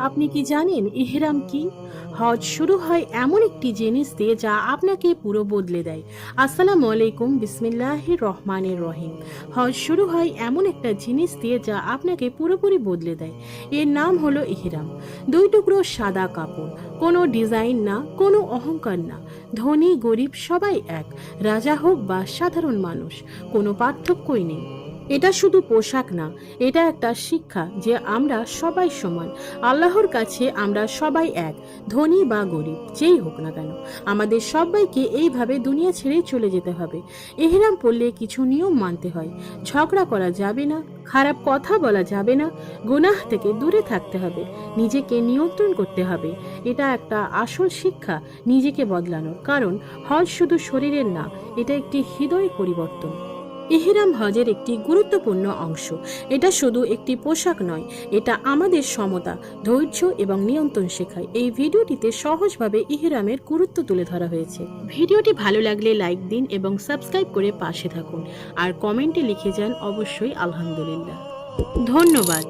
আপনি কি জানেন ইহরাম কি? হজ শুরু হয় এমন একটি জিনিস দিয়ে যা আপনাকে পুরো বদলে দেয়। আসসালামু আলাইকুম, বিসমিল্লাহির রহমানির রহিম। হজ শুরু হয় এমন একটা জিনিস দিয়ে যা আপনাকে পুরোপুরি বদলে দেয়। এর নাম হলো ইহরাম। দুই টুকরো সাদা কাপড়, কোনো ডিজাইন না, কোনো অহংকার না। ধনী গরিব সবাই এক, রাজা হোক বা সাধারণ মানুষ, কোনো পার্থক্যই নেই। এটা শুধু পোশাক না, এটা একটা শিক্ষা যে আমরা সবাই সমান। আল্লাহর কাছে আমরা সবাই এক, ধনী বা গরিব যেই হোক না কেন। আমাদের সবাইকে এইভাবে দুনিয়া ছেড়েই চলে যেতে হবে। এহরাম পড়লে কিছু নিয়ম মানতে হয়। ঝগড়া করা যাবে না, খারাপ কথা বলা যাবে না, গুনাহ থেকে দূরে থাকতে হবে, নিজেকে নিয়ন্ত্রণ করতে হবে। এটা একটা আসল শিক্ষা নিজেকে বদলানোর, কারণ হজ শুধু শরীরের না, এটা একটি হৃদয় পরিবর্তন। ইহরাম হজের একটি গুরুত্বপূর্ণ অংশ। এটা শুধু একটি পোশাক নয়, এটা আমাদের সমতা, ধৈর্য এবং নিয়ন্ত্রণ শেখায়। এই ভিডিওটিতে সহজভাবে ইহরামের গুরুত্ব তুলে ধরা হয়েছে। ভিডিওটি ভালো লাগলে লাইক দিন এবং সাবস্ক্রাইব করে পাশে থাকুন। আর কমেন্টে লিখে যান অবশ্যই আলহামদুলিল্লাহ। ধন্যবাদ।